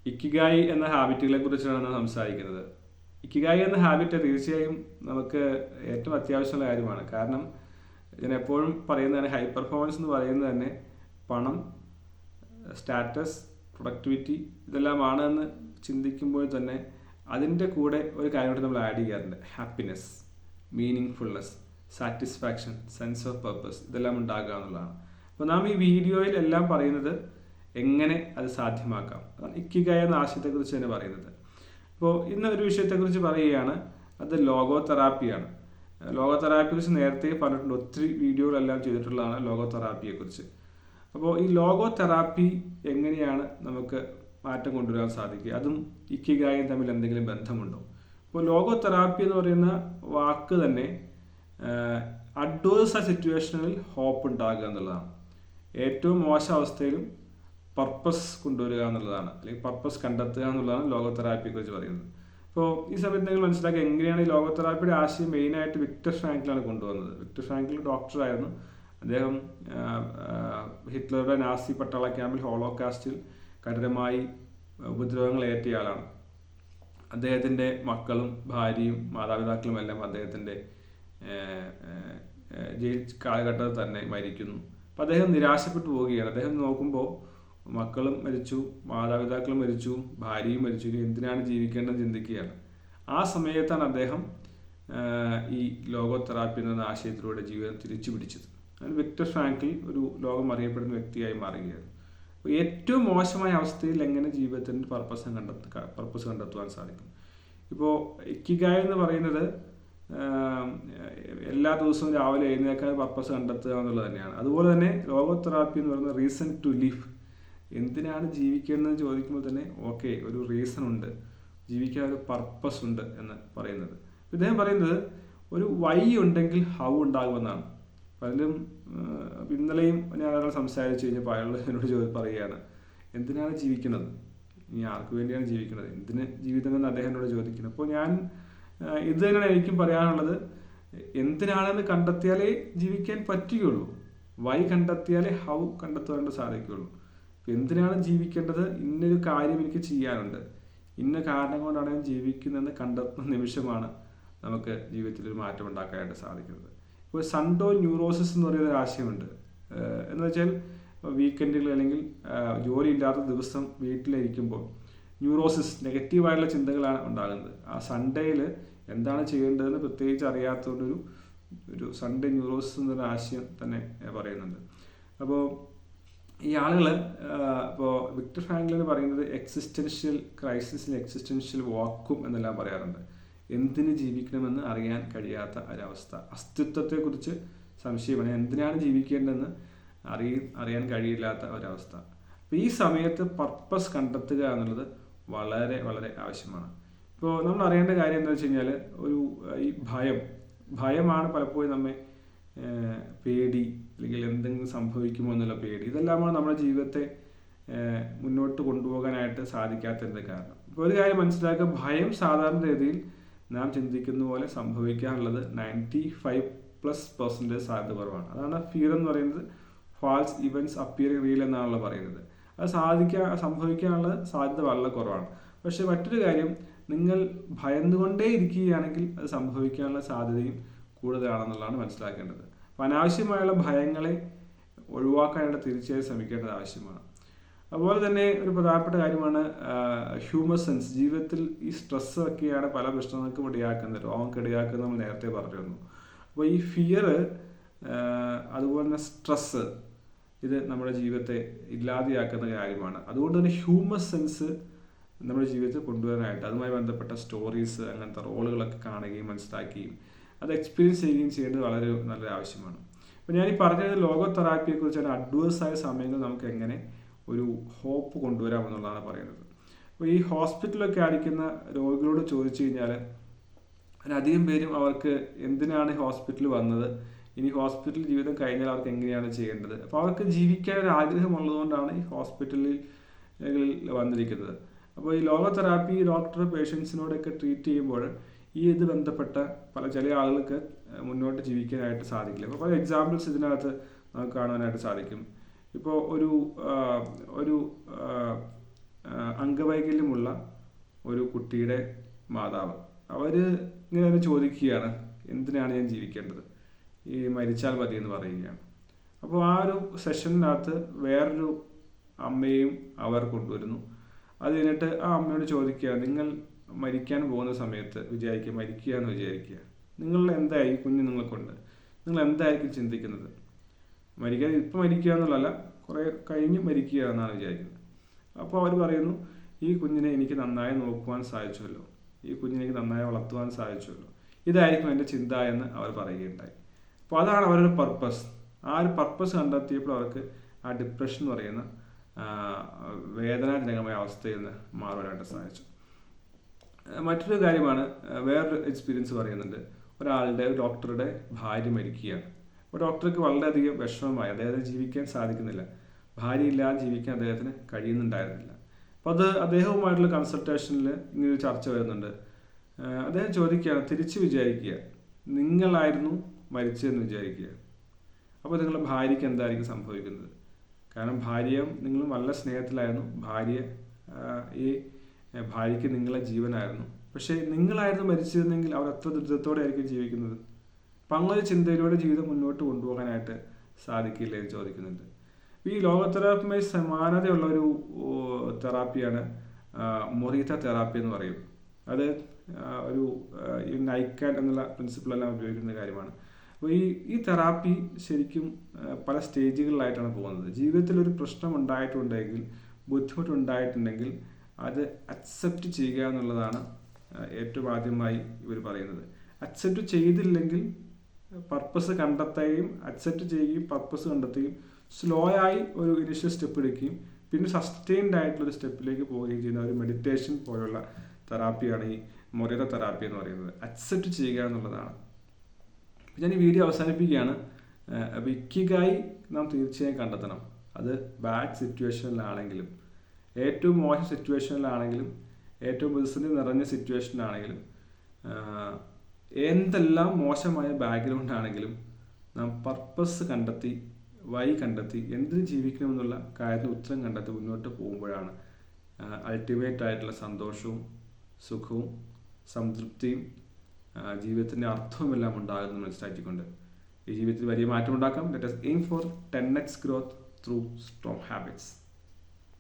Ikigai എന്ന ഹാബിറ്റുകളെ കുറിച്ചാണ് നാം സംസാരിക്കുന്നത്. ഇക്കിഗായി എന്ന ഹാബിറ്റ് തീർച്ചയായും നമുക്ക് ഏറ്റവും അത്യാവശ്യമുള്ള കാര്യമാണ്. കാരണം ഞാൻ എപ്പോഴും പറയുന്നതാണ്, ഹൈ പെർഫോമൻസ് എന്ന് പറയുന്നത് തന്നെ പണം, സ്റ്റാറ്റസ്, പ്രൊഡക്ടിവിറ്റി ഇതെല്ലാമാണ് എന്ന് ചിന്തിക്കുമ്പോൾ തന്നെ അതിൻ്റെ കൂടെ ഒരു കാര്യം കൂടി നമ്മൾ ആഡ് ചെയ്യാറുണ്ട്. Happiness, meaning fullness, satisfaction, sense of purpose ഇതെല്ലാം ഉണ്ടാകുക എന്നുള്ളതാണ്. അപ്പോൾ നാം ഈ വീഡിയോയിൽ എല്ലാം പറയുന്നത് എങ്ങനെ അത് സാധ്യമാക്കാം, ഇക്കിഗായി എന്ന ആശയത്തെക്കുറിച്ച് തന്നെ പറയുന്നത്. അപ്പോൾ ഇന്ന് ഒരു വിഷയത്തെക്കുറിച്ച് പറയുകയാണ്, അത് ലോഗോ തെറാപ്പിയാണ്. ലോഗോ തെറാപ്പിയെക്കുറിച്ച് നേരത്തെ പറഞ്ഞിട്ടുണ്ട്, ഒത്തിരി വീഡിയോകളെല്ലാം ചെയ്തിട്ടുള്ളതാണ് ലോഗോ തെറാപ്പിയെക്കുറിച്ച്. അപ്പോൾ ഈ ലോഗോ തെറാപ്പി എങ്ങനെയാണ് നമുക്ക് മാറ്റം കൊണ്ടുവരാൻ സാധിക്കുക, അതും ഇക്കിഗായും തമ്മിൽ എന്തെങ്കിലും ബന്ധമുണ്ടോ? അപ്പോൾ ലോഗോ തെറാപ്പി എന്ന് പറയുന്ന വാക്ക് തന്നെ അഡ്വേഴ്സ് സിറ്റുവേഷനിൽ ഹോപ്പ് ഉണ്ടാകുക എന്നുള്ളതാണ്. ഏറ്റവും മോശം അവസ്ഥയിലും പർപ്പസ് കൊണ്ടുവരിക എന്നുള്ളതാണ്, അല്ലെങ്കിൽ പർപ്പസ് കണ്ടെത്തുക എന്നുള്ളതാണ് ലോഗോ തെറാപ്പിയെക്കുറിച്ച് പറയുന്നത്. അപ്പോൾ ഈ സമയത്ത് നിങ്ങൾ മനസ്സിലാക്കുക എങ്ങനെയാണ് ഈ ലോഗോ തെറാപ്പിയുടെ ആശയം മെയിനായിട്ട് വിക്ടർ ഫ്രാങ്കിളാണ് കൊണ്ടുവന്നത്. വിക്ടർ ഫ്രാങ്കിൾ ഡോക്ടറായിരുന്നു. അദ്ദേഹം ഹിറ്റ്ലറുടെ നാസി പട്ടാള ക്യാമ്പിൽ ഹോളോകാസ്റ്റിൽ കഠിനമായി ഉപദ്രവങ്ങൾ ഏറ്റിയയാളാണ്. അദ്ദേഹത്തിൻ്റെ മക്കളും ഭാര്യയും മാതാപിതാക്കളും എല്ലാം അദ്ദേഹത്തിൻ്റെ ജയിൽ കാലഘട്ടത്തിൽ തന്നെ മരിക്കുന്നു. അപ്പം അദ്ദേഹം നിരാശപ്പെട്ടു പോവുകയാണ്. അദ്ദേഹം നോക്കുമ്പോൾ മക്കളും മരിച്ചു, മാതാപിതാക്കളും മരിച്ചു, ഭാര്യയും മരിച്ചു, ഇനി എന്തിനാണ് ജീവിക്കേണ്ടതെന്ന് ചിന്തിക്കുകയാണ്. ആ സമയത്താണ് അദ്ദേഹം ഈ ലോഗോ തെറാപ്പി എന്ന ആശയത്തിലൂടെ ജീവിതം തിരിച്ചു പിടിച്ചത്. അങ്ങനെ വിക്ടർ ഫ്രാങ്കിൾ ഒരു ലോകം അറിയപ്പെടുന്ന വ്യക്തിയായി മാറുകയാണ്. ഏറ്റവും മോശമായ അവസ്ഥയിൽ എങ്ങനെ ജീവിതത്തിൻ്റെ പർപ്പസ് കണ്ടെത്തുവാൻ സാധിക്കും? ഇപ്പോൾ ഇക്കിഗായി എന്ന് പറയുന്നത് എല്ലാ ദിവസവും രാവിലെ എഴുന്നേൽക്കാൻ പർപ്പസ് കണ്ടെത്തുക എന്നുള്ളത് തന്നെയാണ്. അതുപോലെ തന്നെ ലോഗോ തെറാപ്പി എന്ന് പറയുന്നത് റീസൺ ടു ലിവ്, എന്തിനാണ് ജീവിക്കേണ്ടതെന്ന് ചോദിക്കുമ്പോൾ തന്നെ ഓക്കെ ഒരു റീസൺ ഉണ്ട്, ജീവിക്കാൻ ഒരു പർപ്പസ് ഉണ്ട് എന്ന് പറയുന്നത്. ഇദ്ദേഹം പറയുന്നത് ഒരു വൈ ഉണ്ടെങ്കിൽ ഹൗ ഉണ്ടാകുമെന്നാണ്. പലരും ഇന്നലെയും ഞാൻ ഒരാൾ സംസാരിച്ച് കഴിഞ്ഞപ്പോൾ അയാൾ എന്നോട് പറയുകയാണ്, എന്തിനാണ് ജീവിക്കുന്നത്, ഇനി ആർക്ക് വേണ്ടിയാണ് ജീവിക്കുന്നത്, എന്തിന് ജീവിതമെന്ന് അദ്ദേഹം എന്നോട് ചോദിക്കുന്നത്. അപ്പോൾ ഞാൻ ഇത് തന്നെയാണ് എനിക്കും പറയാനുള്ളത്, എന്തിനാണെന്ന് കണ്ടെത്തിയാലേ ജീവിക്കാൻ പറ്റുകയുള്ളൂ. വൈ കണ്ടെത്തിയാലേ ഹൗ കണ്ടെത്താൻ സാധിക്കുകയുള്ളൂ. എന്തിനാണ് ജീവിക്കേണ്ടത്, ഇന്നൊരു കാര്യം എനിക്ക് ചെയ്യാനുണ്ട്, ഇന്ന കാരണം കൊണ്ടാണ് ഞാൻ ജീവിക്കുന്നതെന്ന് കണ്ടെത്തുന്ന നിമിഷമാണ് നമുക്ക് ജീവിതത്തിൽ ഒരു മാറ്റം ഉണ്ടാക്കാനായിട്ട് സാധിക്കുന്നത്. ഇപ്പോൾ സൺഡോ ന്യൂറോസിസ് എന്ന് പറയുന്ന ഒരു ആശയമുണ്ട്. എന്ന് വെച്ചാൽ വീക്കെൻഡുകൾ അല്ലെങ്കിൽ ജോലി ഇല്ലാത്ത ദിവസം വീട്ടിലിരിക്കുമ്പോൾ ന്യൂറോസിസ്, നെഗറ്റീവായിട്ടുള്ള ചിന്തകളാണ് ഉണ്ടാകുന്നത്. ആ സൺഡേയിൽ എന്താണ് ചെയ്യേണ്ടതെന്ന് പ്രത്യേകിച്ച് അറിയാത്തതുകൊണ്ടൊരു സൺഡേ ന്യൂറോസിസ് എന്നൊരു ആശയം തന്നെ പറയുന്നുണ്ട്. അപ്പോൾ ഈ ആളുകൾ ഇപ്പോൾ വിക്ടർ ഫ്രാങ്കിൾ പറയുന്നത് എക്സിസ്റ്റൻഷ്യൽ ക്രൈസിസിന് എക്സിസ്റ്റൻഷ്യൽ വാക്വം എന്നെല്ലാം പറയാറുണ്ട്. എന്തിന് ജീവിക്കണമെന്ന് അറിയാൻ കഴിയാത്ത ഒരവസ്ഥ, അസ്തിത്വത്തെക്കുറിച്ച് സംശയമാണ്, എന്തിനാണ് ജീവിക്കേണ്ടതെന്ന് അറിയാൻ കഴിയില്ലാത്ത ഒരവസ്ഥ. അപ്പോൾ ഈ സമയത്ത് പർപ്പസ് കണ്ടെത്തുക എന്നുള്ളത് വളരെ വളരെ ആവശ്യമാണ്. ഇപ്പോൾ നമ്മൾ അറിയേണ്ട കാര്യം എന്താ വെച്ച് കഴിഞ്ഞാൽ, ഈ ഭയമാണ് പലപ്പോഴും നമ്മെ പേടി, അല്ലെങ്കിൽ എന്തെങ്കിലും സംഭവിക്കുമോ എന്നുള്ള പേടി, ഇതെല്ലാമാണ് നമ്മുടെ ജീവിതത്തെ മുന്നോട്ട് കൊണ്ടുപോകാനായിട്ട് സാധിക്കാത്തതിൻ്റെ കാരണം. ഇപ്പോൾ ഒരു കാര്യം മനസ്സിലാക്കുക, ഭയം സാധാരണ രീതിയിൽ നാം ചിന്തിക്കുന്ന പോലെ സംഭവിക്കാനുള്ളത് 95% സാധ്യത കുറവാണ്. അതാണ് ഫിയർ എന്ന് പറയുന്നത്. ഫാൾസ് ഇവൻറ്റ്സ് അപ്പിയറിംഗ് റിയൽ എന്നാണല്ലോ പറയുന്നത്. അത് സംഭവിക്കാനുള്ള സാധ്യത വളരെ കുറവാണ്. പക്ഷെ മറ്റൊരു കാര്യം, നിങ്ങൾ ഭയന്നുകൊണ്ടേ ഇരിക്കുകയാണെങ്കിൽ അത് സംഭവിക്കാനുള്ള സാധ്യതയും കൂടുതലാണെന്നുള്ളതാണ് മനസ്സിലാക്കേണ്ടത്. അപ്പോൾ അനാവശ്യമായുള്ള ഭയങ്ങളെ ഒഴിവാക്കാനായിട്ട് തീർച്ചയായും ശ്രമിക്കേണ്ടത് ആവശ്യമാണ്. അതുപോലെ തന്നെ ഒരു പ്രധാനപ്പെട്ട കാര്യമാണ് ഹ്യൂമർ സെൻസ്. ജീവിതത്തിൽ ഈ സ്ട്രെസ് ഒക്കെയാണ് പല പ്രശ്നങ്ങൾക്കും ഇടയാക്കുന്നത്, രോഗങ്ങൾക്ക് ഇടയാക്കുന്നത് നമ്മൾ നേരത്തെ പറഞ്ഞിരുന്നു. അപ്പോൾ ഈ ഫിയർ, അതുപോലെ തന്നെ സ്ട്രെസ്, ഇത് നമ്മുടെ ജീവിതത്തെ ഇല്ലാതെയാക്കുന്ന കാര്യമാണ്. അതുകൊണ്ട് തന്നെ ഹ്യൂമർ സെൻസ് നമ്മുടെ ജീവിതത്തിൽ കൊണ്ടുവരാനായിട്ട് അതുമായി ബന്ധപ്പെട്ട സ്റ്റോറീസ്, അങ്ങനത്തെ റോളുകളൊക്കെ കാണുകയും മനസ്സിലാക്കുകയും അത് എക്സ്പീരിയൻസ് ചെയ്യുകയും ചെയ്യേണ്ടത് വളരെ നല്ല ആവശ്യമാണ്. അപ്പോൾ ഞാൻ ഈ പറഞ്ഞത് ലോഗോ തെറാപ്പിയെക്കുറിച്ചാണ്. അഡ്വേഴ്സായ സമയങ്ങളിൽ നമുക്ക് എങ്ങനെ ഒരു ഹോപ്പ് കൊണ്ടുവരാമെന്നുള്ളതാണ് പറയുന്നത്. അപ്പോൾ ഈ ഹോസ്പിറ്റലൊക്കെ അടിക്കുന്ന രോഗികളോട് ചോദിച്ചു കഴിഞ്ഞാൽ അധികം പേരും അവർക്ക് എന്തിനാണ് ഹോസ്പിറ്റലിൽ വന്നത്, ഇനി ഹോസ്പിറ്റൽ ജീവിതം കഴിഞ്ഞാൽ അവർക്ക് എങ്ങനെയാണ് ചെയ്യേണ്ടത്, അപ്പോൾ അവർക്ക് ജീവിക്കാൻ ഒരു ആഗ്രഹമുള്ളതുകൊണ്ടാണ് ഈ ഹോസ്പിറ്റലിൽ വന്നിരിക്കുന്നത്. അപ്പോൾ ഈ ലോഗോ തെറാപ്പി ഡോക്ടർ പേഷ്യൻസിനോടൊക്കെ ട്രീറ്റ് ചെയ്യുമ്പോൾ ഇത് ബന്ധപ്പെട്ട ചില ആളുകൾക്ക് മുന്നോട്ട് ജീവിക്കാനായിട്ട് സാധിക്കില്ല. അപ്പോൾ പല എക്സാമ്പിൾസ് ഇതിനകത്ത് നമുക്ക് കാണാനായിട്ട് സാധിക്കും. ഇപ്പോൾ ഒരു അംഗവൈകല്യമുള്ള ഒരു കുട്ടിയുടെ മാതാവ്. അവർ ഇങ്ങനെ ചോദിക്കുകയാണ്, എന്തിനാണ് ഞാൻ ജീവിക്കേണ്ടത്, ഈ മരിച്ചാൽ മതി എന്ന് പറയുകയാണ്. അപ്പോൾ ആ ഒരു സെഷനിനകത്ത് വേറൊരു അമ്മയും അവർ കൊണ്ടുവരുന്നു. അത് കഴിഞ്ഞിട്ട് ആ അമ്മയോട് ചോദിക്കുക, നിങ്ങൾ മരിക്കാൻ പോകുന്ന സമയത്ത് മരിക്കുക എന്ന് വിചാരിക്കുക, നിങ്ങൾ എന്തായിരിക്കും, കുഞ്ഞ് നിങ്ങൾക്കുണ്ട്, നിങ്ങൾ എന്തായിരിക്കും ചിന്തിക്കുന്നത്? ഇപ്പം മരിക്കുക എന്നുള്ളതല്ല, കുറേ കഴിഞ്ഞ് മരിക്കുക എന്നാണ് വിചാരിക്കുന്നത്. അപ്പോൾ അവർ പറയുന്നു, ഈ കുഞ്ഞിനെ എനിക്ക് നന്നായി നോക്കുവാൻ സാധിച്ചുവല്ലോ, ഈ കുഞ്ഞിനെ എനിക്ക് നന്നായി വളർത്തുവാൻ സാധിച്ചുവല്ലോ, ഇതായിരിക്കും എൻ്റെ ചിന്ത എന്ന് അവർ പറയുകയുണ്ടായി. അപ്പോൾ അതാണ് അവരുടെ പർപ്പസ്. ആ ഒരു പർപ്പസ് കണ്ടെത്തിയപ്പോൾ അവർക്ക് ആ ഡിപ്രഷൻ എന്ന് പറയുന്ന വേദനാജനകമായ അവസ്ഥയിൽ നിന്ന് മാറുവാനായിട്ട് സാധിച്ചു. മറ്റൊരു കാര്യമാണ്, വേറൊരു എക്സ്പീരിയൻസ് പറയുന്നുണ്ട്. ഒരു ഡോക്ടറുടെ ഭാര്യ മരിക്കുകയാണ്. അപ്പോൾ ഡോക്ടർക്ക് വളരെയധികം വിഷമമായി, അദ്ദേഹത്തിന് ജീവിക്കാൻ സാധിക്കുന്നില്ല, ഭാര്യയില്ലാതെ ജീവിക്കാൻ അദ്ദേഹത്തിന് കഴിയുന്നുണ്ടായിരുന്നില്ല. അപ്പോൾ അദ്ദേഹവുമായിട്ടുള്ള കൺസൾട്ടേഷനിൽ ഇങ്ങനൊരു ചർച്ച വരുന്നുണ്ട്. അദ്ദേഹം ചോദിക്കുകയാണ്, തിരിച്ച് വിചാരിക്കുക, നിങ്ങളായിരുന്നു മരിച്ചതെന്ന് വിചാരിക്കുക, അപ്പോൾ നിങ്ങളുടെ ഭാര്യയ്ക്ക് എന്തായിരിക്കും സംഭവിക്കുന്നത്? കാരണം നിങ്ങളും നല്ല സ്നേഹത്തിലായിരുന്നു, ഭാര്യയ്ക്ക് നിങ്ങളെ ജീവനായിരുന്നു. പക്ഷേ നിങ്ങളായിരുന്നു മരിച്ചിരുന്നെങ്കിൽ അവർ എത്ര ദുരിതത്തോടെ ആയിരിക്കും ജീവിക്കുന്നത്? അപ്പം അങ്ങനെ ചിന്തയിലൂടെ ജീവിതം മുന്നോട്ട് കൊണ്ടുപോകാനായിട്ട് സാധിക്കില്ല എന്ന് ചോദിക്കുന്നുണ്ട്. ഈ ലോകതെറാപ്പിയുമായി സമാനതയുള്ള ഒരു തെറാപ്പിയാണ് മൊറീത്ത തെറാപ്പി എന്ന് പറയും. അത് ഒരു നൈക്കാൻ എന്നുള്ള പ്രിൻസിപ്പിളെല്ലാം ഉപയോഗിക്കുന്ന കാര്യമാണ്. അപ്പോൾ ഈ തെറാപ്പി ശരിക്കും പല സ്റ്റേജുകളിലായിട്ടാണ് പോകുന്നത്. ജീവിതത്തിൽ ഒരു പ്രശ്നം ഉണ്ടായിട്ടുണ്ടെങ്കിൽ, ബുദ്ധിമുട്ടുണ്ടായിട്ടുണ്ടെങ്കിൽ അത് അക്സെപ്റ്റ് ചെയ്യുക എന്നുള്ളതാണ് ഏറ്റവും ആദ്യമായി ഇവർ പറയുന്നത്. അക്സെപ്റ്റ് ചെയ്തില്ലെങ്കിൽ പർപ്പസ് കണ്ടെത്തുകയും, അക്സെപ്റ്റ് ചെയ്യുകയും പർപ്പസ് കണ്ടെത്തുകയും സ്ലോ ആയി ഒരു ഇനിഷ്യൽ സ്റ്റെപ്പ് എടുക്കുകയും പിന്നെ സസ്റ്റെയിൻഡ് ആയിട്ടുള്ളൊരു സ്റ്റെപ്പിലേക്ക് പോവുകയും ചെയ്യുന്ന ഒരു മെഡിറ്റേഷൻ പോലുള്ള തെറാപ്പിയാണ് ഈ മൊറീത്ത തെറാപ്പി എന്ന് പറയുന്നത്. അക്സെപ്റ്റ് ചെയ്യുക എന്നുള്ളതാണ്. ഞാൻ ഈ വീഡിയോ അവസാനിപ്പിക്കുകയാണ്. അപ്പോൾ ഇക്കിഗായി നാം തീർച്ചയായും കണ്ടെത്തണം. അത് ബാഡ് സിറ്റുവേഷനിലാണെങ്കിലും, ഏറ്റവും മോശം സിറ്റുവേഷനിലാണെങ്കിലും, ഏറ്റവും പ്രതിസന്ധി നിറഞ്ഞ സിറ്റുവേഷനിലാണെങ്കിലും, എന്തെല്ലാം മോശമായ ബാക്ക്ഗ്രൗണ്ട് ആണെങ്കിലും നാം പർപ്പസ് കണ്ടെത്തി, കണ്ടെത്തി എന്തിന് ജീവിക്കണമെന്നുള്ള കാര്യത്തിന് ഉത്തരം കണ്ടെത്തി മുന്നോട്ട് പോകുമ്പോഴാണ് അൾട്ടിമേറ്റ് ആയിട്ടുള്ള സന്തോഷവും സുഖവും സംതൃപ്തിയും ജീവിതത്തിൻ്റെ അർത്ഥവുമെല്ലാം ഉണ്ടാകുന്നത് മനസ്സിലാക്കിക്കൊണ്ട് ഈ ജീവിതത്തിൽ വലിയ മാറ്റമുണ്ടാക്കാം. Let us aim for 10x growth through strong habits.